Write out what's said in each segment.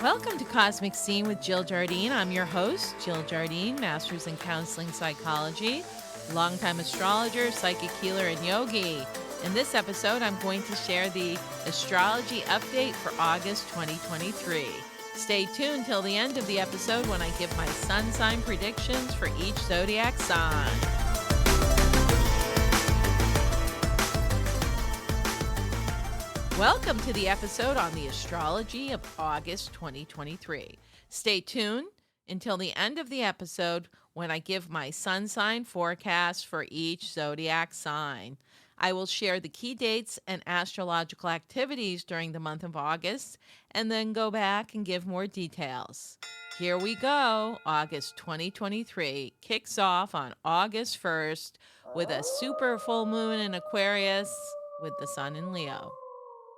Welcome to Cosmic Scene with Jill Jardine. I'm your host, Jill Jardine, Master's in Counseling Psychology, longtime astrologer, psychic healer, and yogi. In this episode, I'm going to share the astrology update for August 2023. Stay tuned till the end of the episode when I give my sun sign predictions for each zodiac sign. Welcome to the episode on the astrology of August 2023. Stay tuned until the end of the episode when I give my sun sign forecast for each zodiac sign. I will share the key dates and astrological activities during the month of August and then go back and give more details. Here we go. August 2023 kicks off on August 1st with a super full moon in Aquarius with the sun in Leo.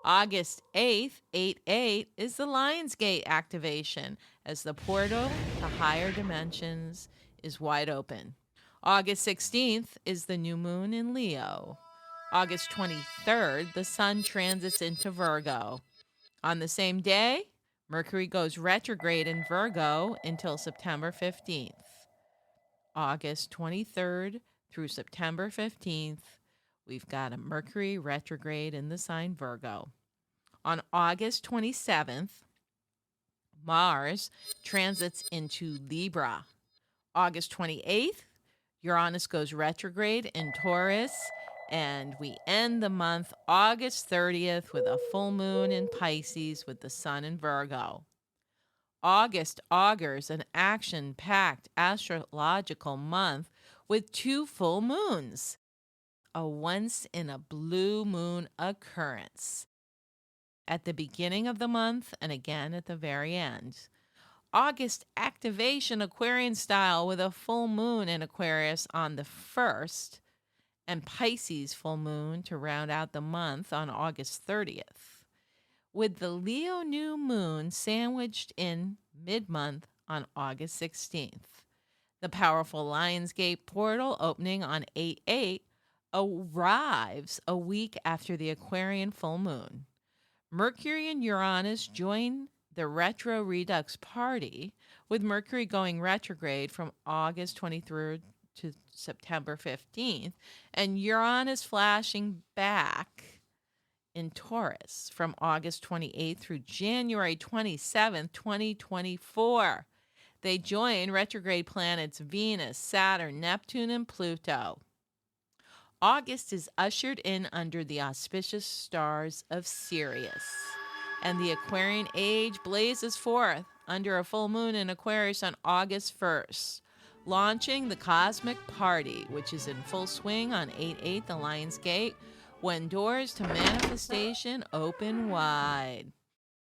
August 8th, 8/8, is the Lionsgate activation as the portal to higher dimensions is wide open. August 16th is the new moon in Leo. August 23rd, the sun transits into Virgo. On the same day, Mercury goes retrograde in Virgo until September 15th. August 23rd through September 15th, we've got a Mercury retrograde in the sign Virgo. On August 27th, Mars transits into Libra. August 28th, Uranus goes retrograde in Taurus, and we end the month August 30th with a full moon in Pisces with the sun in Virgo. August augurs an action-packed astrological month with 2 full moons, a once-in-a-blue moon occurrence at the beginning of the month and again at the very end. August activation Aquarian style with a full moon in Aquarius on the 1st and Pisces full moon to round out the month on August 30th, with the Leo new moon sandwiched in mid-month on August 16th. The powerful Lionsgate portal opening on 8/8 arrives a week after the Aquarian full moon. Mercury and Uranus join the retro redux party, with Mercury going retrograde from August 23rd to September 15th, and Uranus flashing back in Taurus from August 28th through January 27th, 2024. They join retrograde planets Venus, Saturn, Neptune, and Pluto. August is ushered in under the auspicious stars of Sirius, and the Aquarian age blazes forth under a full moon in Aquarius on August 1st, launching the cosmic party, which is in full swing on 8/8, the Lionsgate, when doors to manifestation open wide.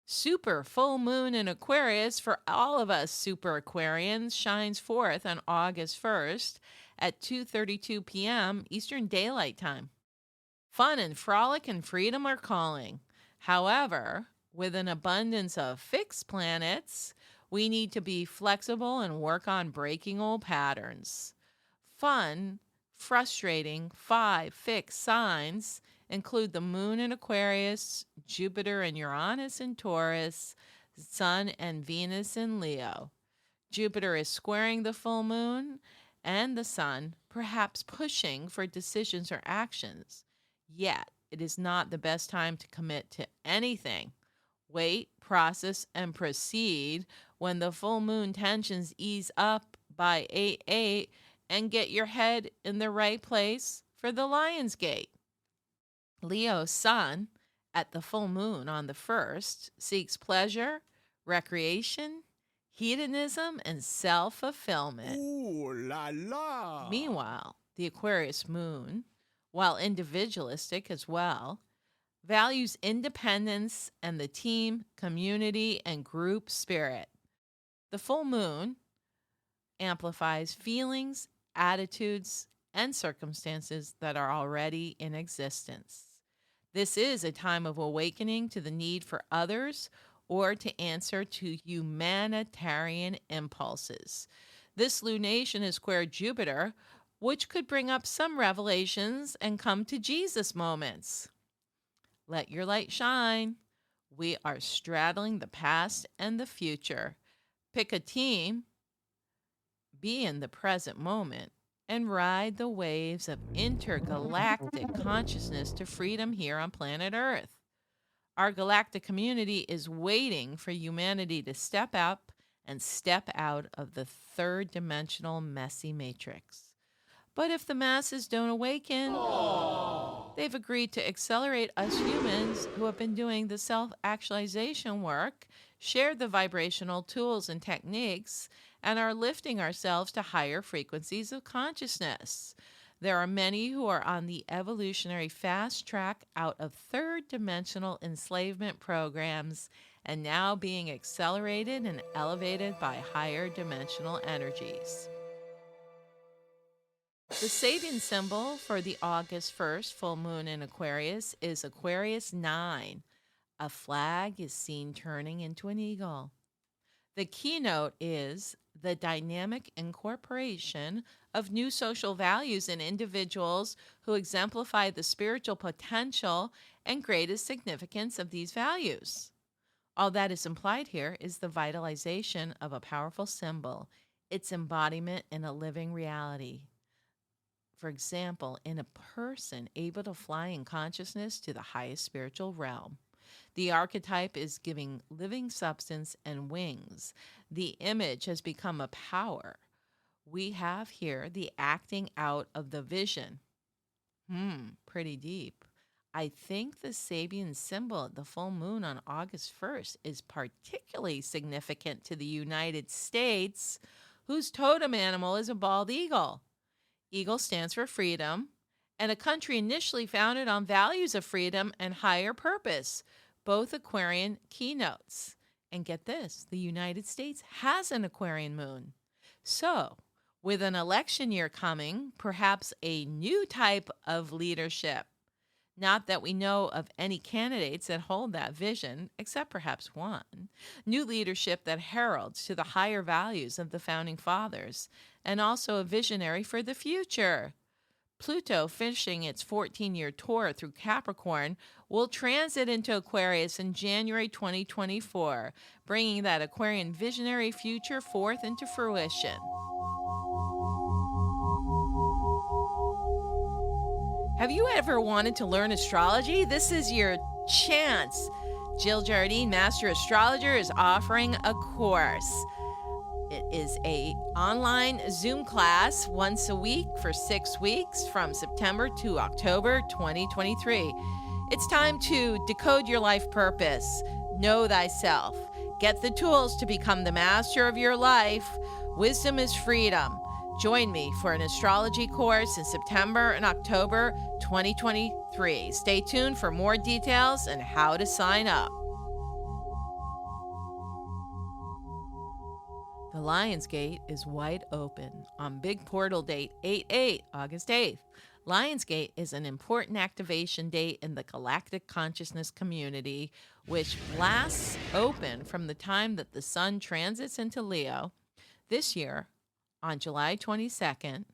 Super full moon in Aquarius for all of us super Aquarians shines forth on August 1st at 2:32 p.m. Eastern Daylight Time. Fun and frolic and freedom are calling. However, with an abundance of fixed planets, we need to be flexible and work on breaking old patterns. Fun, frustrating 5 fixed signs include the moon in Aquarius, Jupiter and Uranus in Taurus, Sun and Venus in Leo. Jupiter is squaring the full moon and the sun, perhaps pushing for decisions or actions. Yet, it is not the best time to commit to anything. Wait, process, and proceed when the full moon tensions ease up by 8/8 and get your head in the right place for the Lionsgate. Leo's sun at the full moon on the 1st seeks pleasure, recreation, hedonism, and self-fulfillment. Ooh la la! Meanwhile, the Aquarius moon, while individualistic as well, values independence and the team, community, and group spirit. The full moon amplifies feelings, attitudes, and circumstances that are already in existence. This is a time of awakening to the need for others or to answer to humanitarian impulses. This lunation is squared Jupiter, which could bring up some revelations and come to Jesus moments. Let your light shine. We are straddling the past and the future. Pick a team, be in the present moment, and ride the waves of intergalactic consciousness to freedom here on planet Earth. Our galactic community is waiting for humanity to step up and step out of the third dimensional messy matrix. But if the masses don't awaken, they've agreed to accelerate us humans who have been doing the self-actualization work, shared the vibrational tools and techniques, and are lifting ourselves to higher frequencies of consciousness. There are many who are on the evolutionary fast track out of third dimensional enslavement programs and now being accelerated and elevated by higher dimensional energies. The Sabian symbol for the August 1st full moon in Aquarius is Aquarius 9. A flag is seen turning into an eagle. The keynote is the dynamic incorporation of new social values in individuals who exemplify the spiritual potential and greatest significance of these values. All that is implied here is the vitalization of a powerful symbol, its embodiment in a living reality. For example, in a person able to fly in consciousness to the highest spiritual realm. The archetype is giving living substance and wings. The image has become a power. We have here the acting out of the vision. Pretty deep. I think the Sabian symbol at the full moon on August 1st is particularly significant to the United States, whose totem animal is a bald eagle. Eagle stands for freedom, and a country initially founded on values of freedom and higher purpose, both Aquarian keynotes. And get this, the United States has an Aquarian moon. So, with an election year coming, perhaps a new type of leadership. Not that we know of any candidates that hold that vision, except perhaps one. New leadership that heralds to the higher values of the founding fathers, and also a visionary for the future. Pluto, finishing its 14-year tour through Capricorn, will transit into Aquarius in January 2024, bringing that Aquarian visionary future forth into fruition. Have you ever wanted to learn astrology? This is your chance. Jill Jardine, Master Astrologer, is offering a course. It is an online Zoom class once a week for 6 weeks from September to October 2023. It's time to decode your life purpose, know thyself, get the tools to become the master of your life. Wisdom is freedom. Join me for an astrology course in September and October 2023. Stay tuned for more details and how to sign up. The Lion's Gate is wide open on big portal date 8/8, August 8th. Lion's Gate is an important activation date in the galactic consciousness community, which blasts open from the time that the sun transits into Leo this year on July 22nd,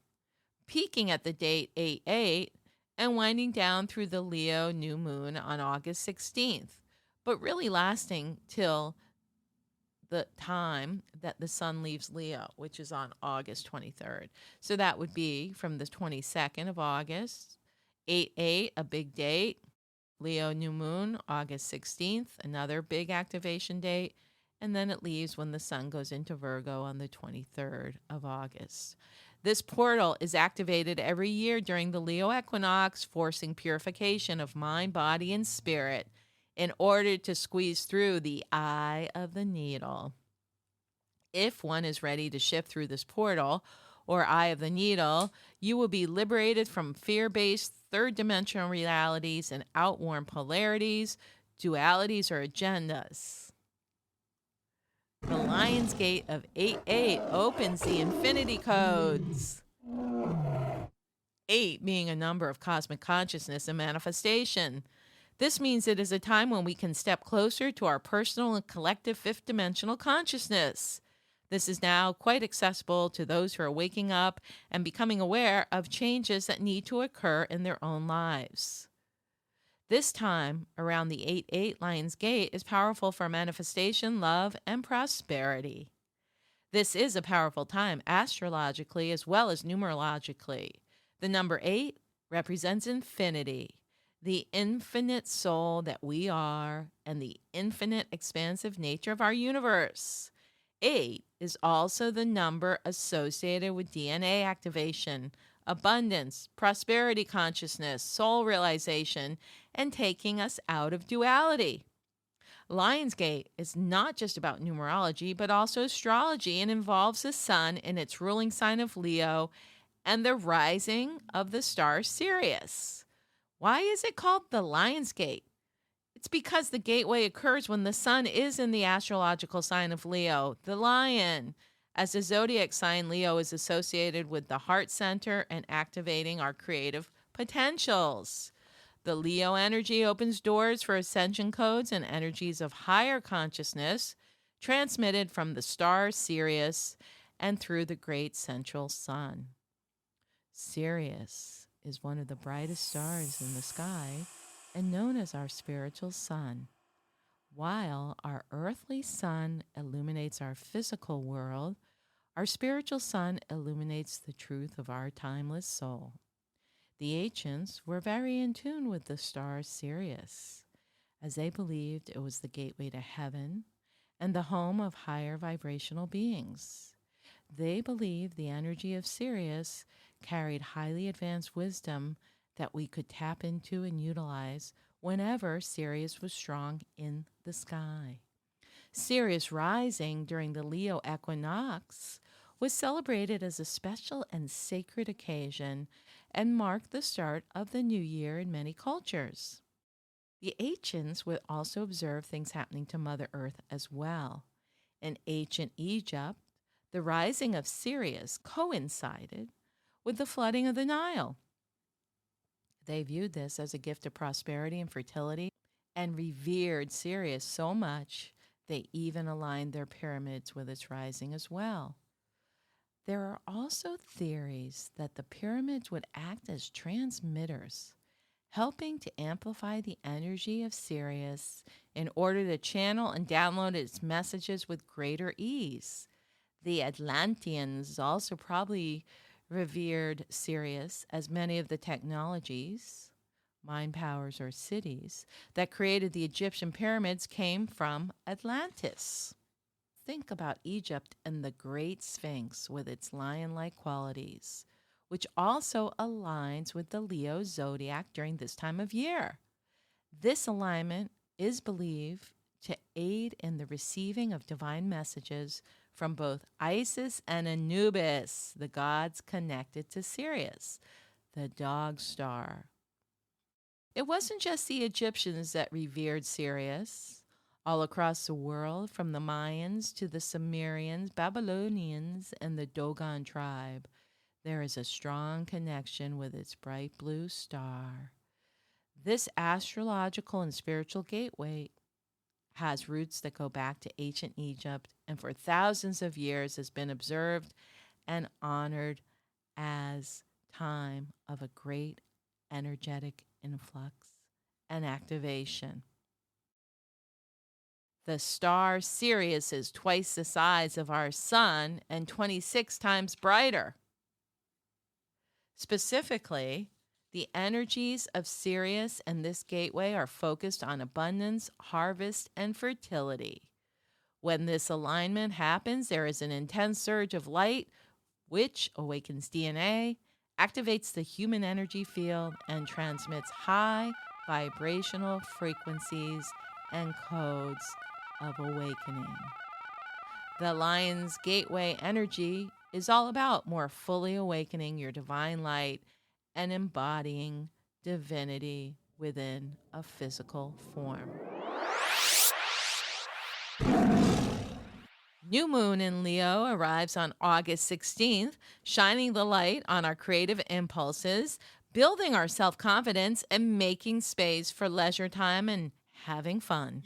peaking at the date 8/8 and winding down through the Leo new moon on August 16th, but really lasting till the time that the sun leaves Leo, which is on August 23rd. So that would be from the 22nd of August, 8/8, a big date, Leo new moon, August 16th, another big activation date, and then it leaves when the sun goes into Virgo on the 23rd of August. This portal is activated every year during the Leo equinox, forcing purification of mind, body, and spirit in order to squeeze through the eye of the needle. If one is ready to shift through this portal or eye of the needle, you will be liberated from fear-based third-dimensional realities and outworn polarities, dualities, or agendas. The Lion's Gate of 8/8 opens the infinity codes. 8 being a number of cosmic consciousness and manifestation. This means it is a time when we can step closer to our personal and collective fifth dimensional consciousness. This is now quite accessible to those who are waking up and becoming aware of changes that need to occur in their own lives. This time, around the 8-8 Lion's Gate, is powerful for manifestation, love, and prosperity. This is a powerful time astrologically as well as numerologically. The number 8 represents infinity, the infinite soul that we are, and the infinite expansive nature of our universe. 8 is also the number associated with DNA activation, abundance, prosperity consciousness, soul realization, and taking us out of duality. Lionsgate is not just about numerology, but also astrology and involves the sun in its ruling sign of Leo and the rising of the star Sirius. Why is it called the Lion's Gate? It's because the gateway occurs when the sun is in the astrological sign of Leo, the lion. As a zodiac sign, Leo is associated with the heart center and activating our creative potentials. The Leo energy opens doors for ascension codes and energies of higher consciousness transmitted from the star Sirius and through the great central sun. Sirius is one of the brightest stars in the sky and known as our spiritual sun. While our earthly sun illuminates our physical world, our spiritual sun illuminates the truth of our timeless soul. The ancients were very in tune with the star Sirius, as they believed it was the gateway to heaven and the home of higher vibrational beings. They believed the energy of Sirius carried highly advanced wisdom that we could tap into and utilize whenever Sirius was strong in the sky. Sirius rising during the Leo equinox was celebrated as a special and sacred occasion and marked the start of the new year in many cultures. The ancients would also observe things happening to Mother Earth as well. In ancient Egypt, the rising of Sirius coincided with the flooding of the Nile. They viewed this as a gift of prosperity and fertility and revered Sirius so much they even aligned their pyramids with its rising as well. There are also theories that the pyramids would act as transmitters, helping to amplify the energy of Sirius in order to channel and download its messages with greater ease. The Atlanteans also probably revered Sirius, as many of the technologies, mind powers, or cities that created the Egyptian pyramids came from Atlantis. Think about Egypt and the Great Sphinx with its lion-like qualities, which also aligns with the Leo zodiac during this time of year. This alignment is believed to aid in the receiving of divine messages from both Isis and Anubis, the gods connected to Sirius, the dog star. It wasn't just the Egyptians that revered Sirius. All across the world, from the Mayans to the Sumerians, Babylonians, and the Dogon tribe, there is a strong connection with its bright blue star. This astrological and spiritual gateway has roots that go back to ancient Egypt and for thousands of years has been observed and honored as time of a great energetic influx and activation. The star Sirius is twice the size of our sun and 26 times brighter. Specifically, the energies of Sirius and this gateway are focused on abundance, harvest, and fertility. When this alignment happens, there is an intense surge of light, which awakens DNA, activates the human energy field, and transmits high vibrational frequencies and codes of awakening. The Lion's Gateway energy is all about more fully awakening your divine light and embodying divinity within a physical form. New moon in Leo arrives on August 16th, shining the light on our creative impulses, building our self-confidence, and making space for leisure time and having fun.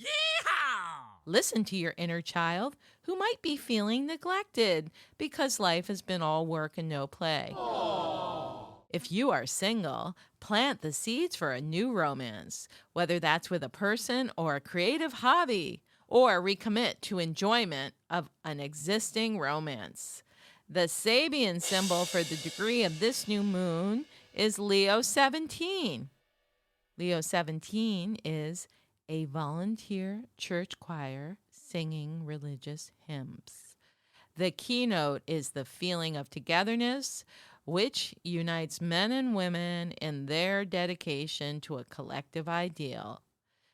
Listen to your inner child who might be feeling neglected because life has been all work and no play. Aww. If you are single, plant the seeds for a new romance, whether that's with a person or a creative hobby, or recommit to enjoyment of an existing romance. The Sabian symbol for the degree of this new moon is Leo 17. Leo 17 is a volunteer church choir singing religious hymns. The keynote is the feeling of togetherness, which unites men and women in their dedication to a collective ideal.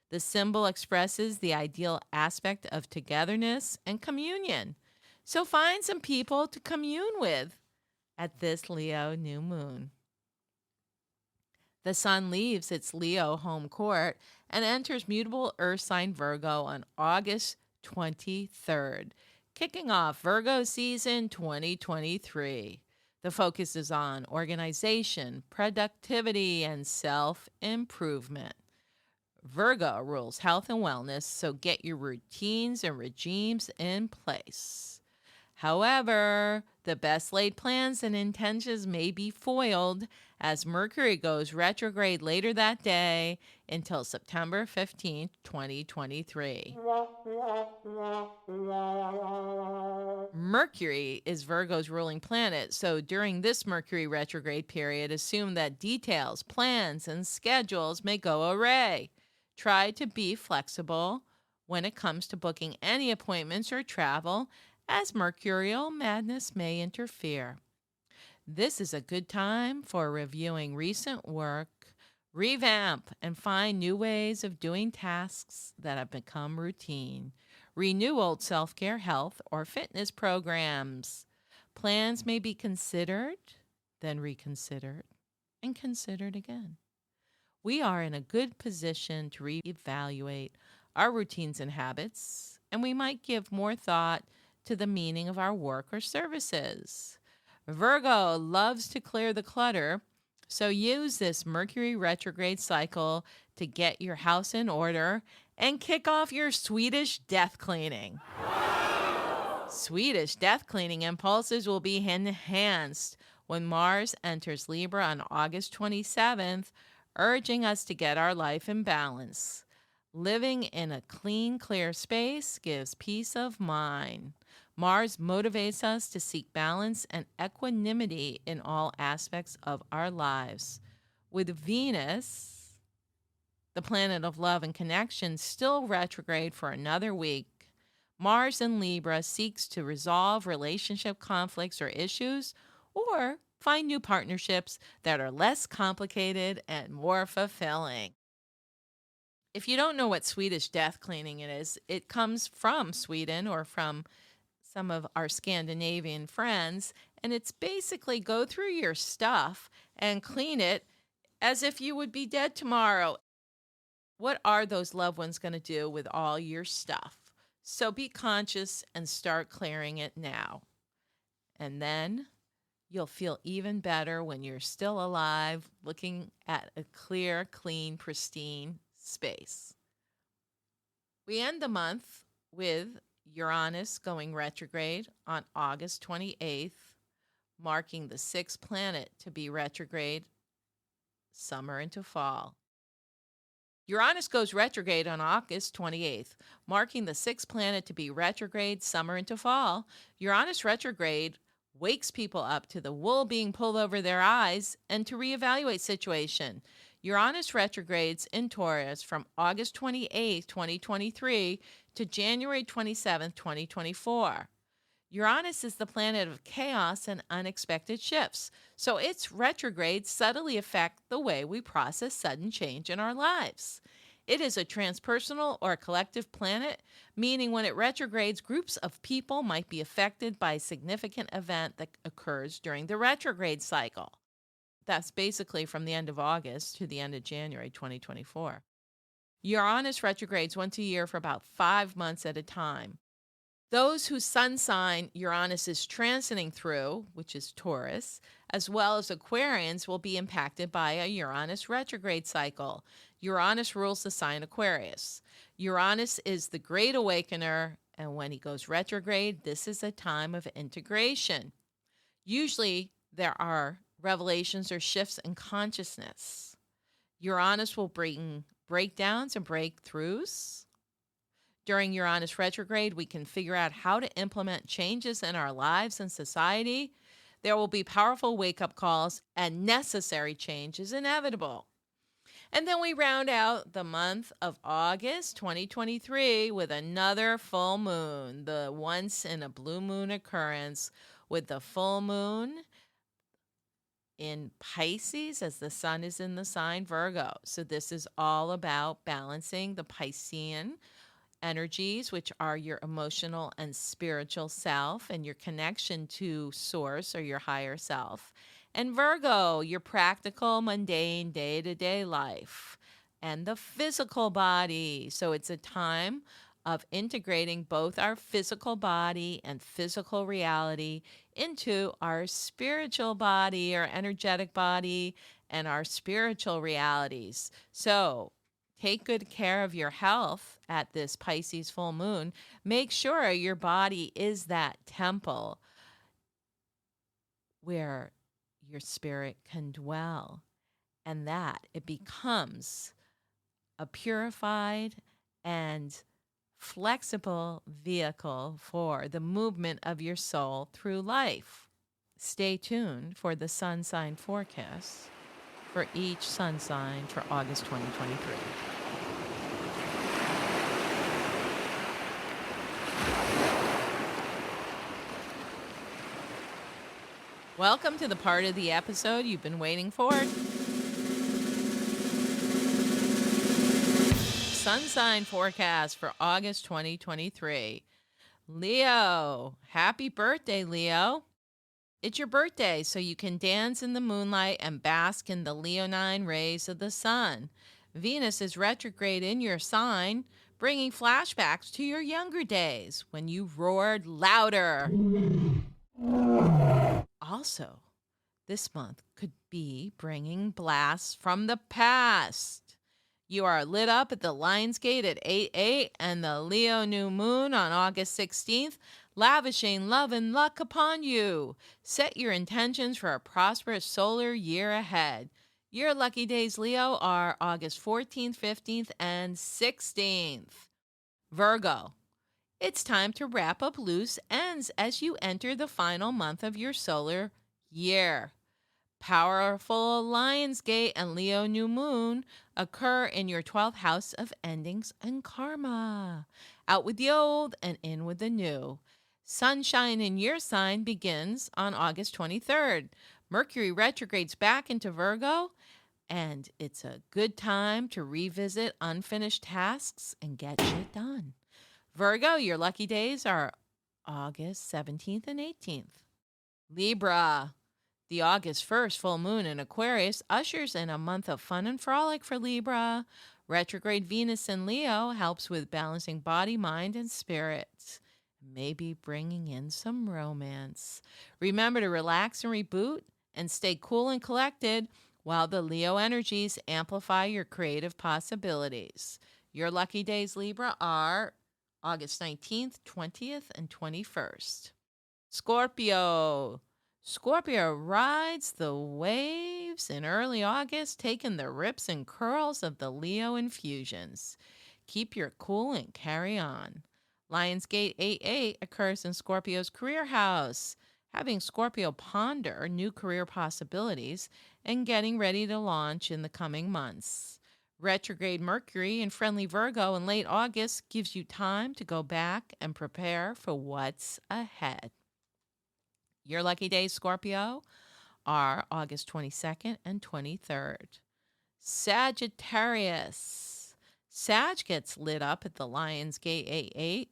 The symbol expresses the ideal aspect of togetherness and communion. So find some people to commune with at this Leo new moon. The sun leaves its Leo home court and enters mutable earth sign Virgo on August 23rd, kicking off Virgo season 2023. The focus is on organization, productivity, and self-improvement. Virgo rules health and wellness, so get your routines and regimes in place. However, the best laid plans and intentions may be foiled as Mercury goes retrograde later that day until September 15th, 2023. Mercury is Virgo's ruling planet, so during this Mercury retrograde period, assume that details, plans, and schedules may go awry. Try to be flexible when it comes to booking any appointments or travel, as mercurial madness may interfere. This is a good time for reviewing recent work, revamp and find new ways of doing tasks that have become routine. Renew old self-care, health, or fitness programs. Plans may be considered, then reconsidered, and considered again. We are in a good position to reevaluate our routines and habits, and we might give more thought to the meaning of our work or services. Virgo loves to clear the clutter, so use this Mercury retrograde cycle to get your house in order and kick off your Swedish death cleaning. Swedish death cleaning impulses will be enhanced when Mars enters Libra on August 27th, urging us to get our life in balance. Living in a clean, clear space gives peace of mind. Mars motivates us to seek balance and equanimity in all aspects of our lives. With Venus, the planet of love and connection, still retrograde for another week, Mars in Libra seeks to resolve relationship conflicts or issues, or find new partnerships that are less complicated and more fulfilling. If you don't know what Swedish death cleaning is, it comes from Sweden or from some of our Scandinavian friends, and it's basically go through your stuff and clean it as if you would be dead tomorrow. What are those loved ones going to do with all your stuff? So be conscious and start clearing it now. And then you'll feel even better when you're still alive, looking at a clear, clean, pristine space. We end the month with Uranus going retrograde on August 28th, marking the sixth planet to be retrograde summer into fall. Uranus goes retrograde on August 28th, marking the sixth planet to be retrograde summer into fall. Uranus retrograde wakes people up to the wool being pulled over their eyes and to reevaluate situation. Uranus retrogrades in Taurus from August 28, 2023 to January 27, 2024. Uranus is the planet of chaos and unexpected shifts, so its retrogrades subtly affect the way we process sudden change in our lives. It is a transpersonal or collective planet, meaning when it retrogrades, groups of people might be affected by a significant event that occurs during the retrograde cycle. That's basically from the end of August to the end of January 2024. Uranus retrogrades once a year for about 5 months at a time. Those whose sun sign Uranus is transiting through, which is Taurus, as well as Aquarians, will be impacted by a Uranus retrograde cycle. Uranus rules the sign Aquarius. Uranus is the great awakener, and when he goes retrograde, this is a time of integration. Usually there are revelations or shifts in consciousness. Uranus will bring breakdowns and breakthroughs. During Uranus retrograde, we can figure out how to implement changes in our lives and society. There will be powerful wake-up calls, and necessary change is inevitable. And then we round out the month of August 2023 with another full moon, the once in a blue moon occurrence, with the full moon in Pisces as the sun is in the sign Virgo. So this is all about balancing the Piscean energies, which are your emotional and spiritual self and your connection to source or your higher self. And Virgo, your practical, mundane, day-to-day life and the physical body. So it's a time of integrating both our physical body and physical reality into our spiritual body, our energetic body, and our spiritual realities. So take good care of your health at this Pisces full moon. Make sure your body is that temple where your spirit can dwell, and that it becomes a purified and flexible vehicle for the movement of your soul through life. Stay tuned for the sun sign forecast for each sun sign for August 2023. Welcome to the part of the episode you've been waiting for. Sun sign forecast for August 2023. Leo, happy birthday, Leo. It's your birthday, so you can dance in the moonlight and bask in the leonine rays of the sun. Venus is retrograde in your sign, bringing flashbacks to your younger days when you roared louder. Also, this month could be bringing blasts from the past. You are lit up at the Lion's Gate at 8/8 and the Leo new moon on August 16th, lavishing love and luck upon you. Set your intentions for a prosperous solar year ahead. Your lucky days, Leo, are August 14th, 15th, and 16th. Virgo, it's time to wrap up loose ends as you enter the final month of your solar year. Powerful Lion's Gate and Leo new moon occur in your 12th house of endings and karma. Out with the old and in with the new. Sunshine in your sign begins on August 23rd. Mercury retrogrades back into Virgo, and it's a good time to revisit unfinished tasks and get shit done. Virgo, your lucky days are August 17th and 18th. Libra, the August 1st full moon in Aquarius ushers in a month of fun and frolic for Libra. Retrograde Venus in Leo helps with balancing body, mind, and spirit. Maybe bringing in some romance. Remember to relax and reboot and stay cool and collected while the Leo energies amplify your creative possibilities. Your lucky days, Libra, are August 19th, 20th, and 21st. Scorpio. Scorpio rides the waves in early August, taking the rips and curls of the Leo infusions. Keep your cool and carry on. Lionsgate 8/8 occurs in Scorpio's career house, having Scorpio ponder new career possibilities and getting ready to launch in the coming months. Retrograde Mercury in friendly Virgo in late August gives you time to go back and prepare for what's ahead. Your lucky days, Scorpio, are August 22nd and 23rd. Sagittarius. Sag gets lit up at the Lion's Gate 8/8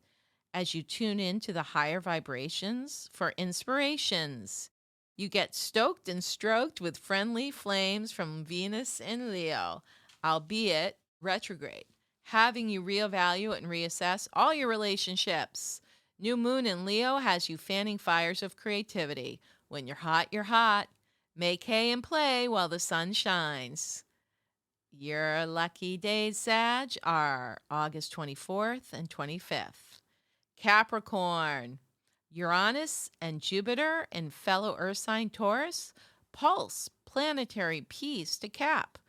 as you tune in to the higher vibrations for inspirations. You get stoked and stroked with friendly flames from Venus in Leo, albeit retrograde, having you reevaluate and reassess all your relationships. New moon in Leo has you fanning fires of creativity. When you're hot, you're hot. Make hay and play while the sun shines. Your lucky days, Sag, are August 24th and 25th. Capricorn. Uranus and Jupiter in fellow Earth sign Taurus pulse, planetary peace to cap.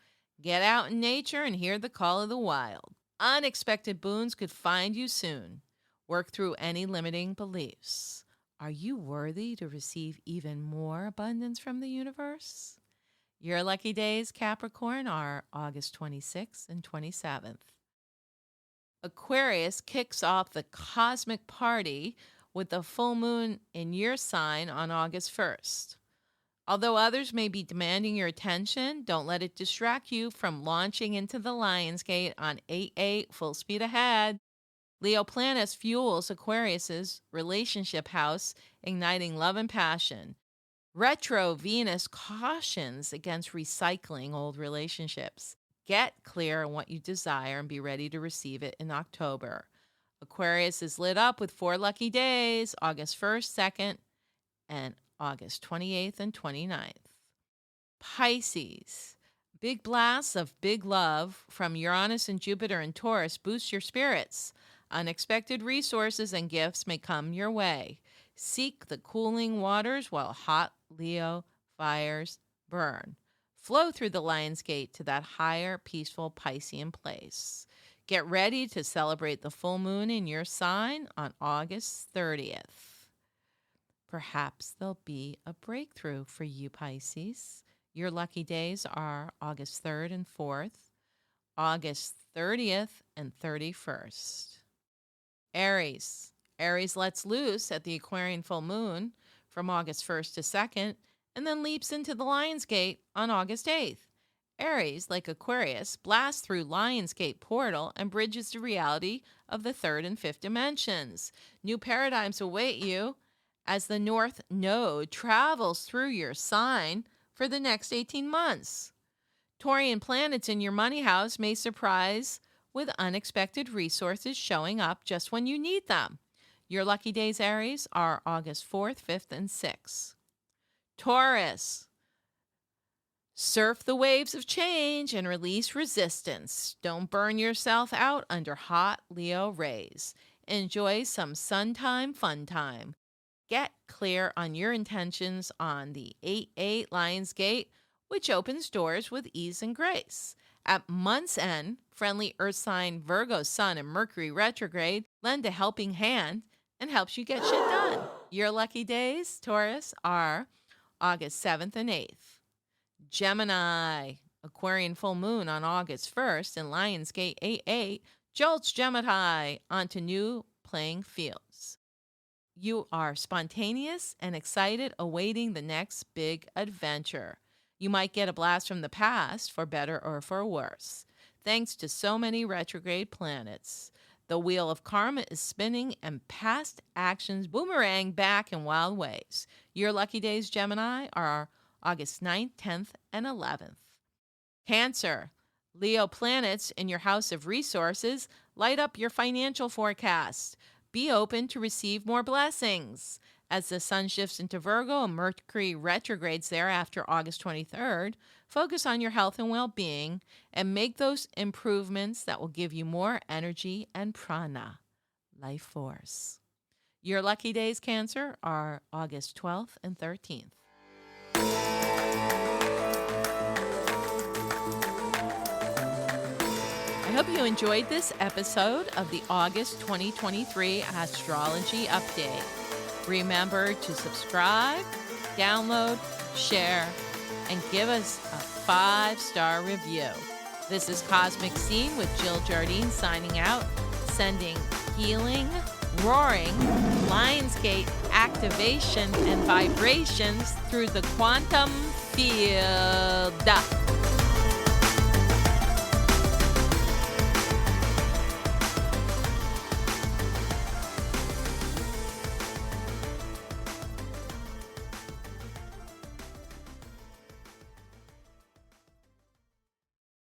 Get out in nature and hear the call of the wild. Unexpected boons could find you soon. Work through any limiting beliefs. Are you worthy to receive even more abundance from the universe? Your lucky days, Capricorn, are August 26th and 27th. Aquarius kicks off the cosmic party with the full moon in your sign on August 1st. Although others may be demanding your attention, don't let it distract you from launching into the Lionsgate on 8/8 full speed ahead. Leo Planets fuels Aquarius's relationship house, igniting love and passion. Retro Venus cautions against recycling old relationships. Get clear on what you desire and be ready to receive it in October. Aquarius is lit up with 4 lucky days, August 1st, 2nd, and August 28th and 29th. Pisces. Big blasts of big love from Uranus and Jupiter and Taurus boost your spirits. Unexpected resources and gifts may come your way. Seek the cooling waters while hot Leo fires burn. Flow through the Lionsgate to that higher, peaceful Piscean place. Get ready to celebrate the full moon in your sign on August 30th. Perhaps there'll be a breakthrough for you, Pisces. Your lucky days are August 3rd and 4th, August 30th and 31st. Aries. Aries lets loose at the Aquarian full moon from August 1st to 2nd, and then leaps into the Lionsgate on August 8th. Aries, like Aquarius, blasts through Lionsgate portal and bridges the reality of the 3rd and 5th dimensions. New paradigms await you as the North Node travels through your sign for the next 18 months. Taurian planets in your money house may surprise with unexpected resources showing up just when you need them. Your lucky days, Aries, are August 4th, 5th, and 6th. Taurus. Surf the waves of change and release resistance. Don't burn yourself out under hot Leo rays. Enjoy some sun time, fun time. Get clear on your intentions on the 8/8 Lionsgate, which opens doors with ease and grace. At month's end, friendly Earth sign Virgo Sun and Mercury Retrograde lend a helping hand and helps you get shit done. Your lucky days, Taurus, are August 7th and 8th. Gemini. Aquarian full moon on August 1st and Lionsgate 8/8 jolts Gemini onto new playing fields. You are spontaneous and excited, awaiting the next big adventure. You might get a blast from the past, for better or for worse. Thanks to so many retrograde planets, the wheel of karma is spinning and past actions boomerang back in wild ways. Your lucky days, Gemini, are August 9th, 10th, and 11th. Cancer. Leo planets in your house of resources light up your financial forecast. Be open to receive more blessings. As the sun shifts into Virgo and Mercury retrogrades there after August 23rd, focus on your health and well-being and make those improvements that will give you more energy and prana, life force. Your lucky days, Cancer, are August 12th and 13th. I hope you enjoyed this episode of the August 2023 Astrology Update. Remember to subscribe, download, share, and give us a 5-star review. This is Cosmic Scene with Jill Jardine signing out, sending healing, roaring, Lionsgate activation and vibrations through the quantum field.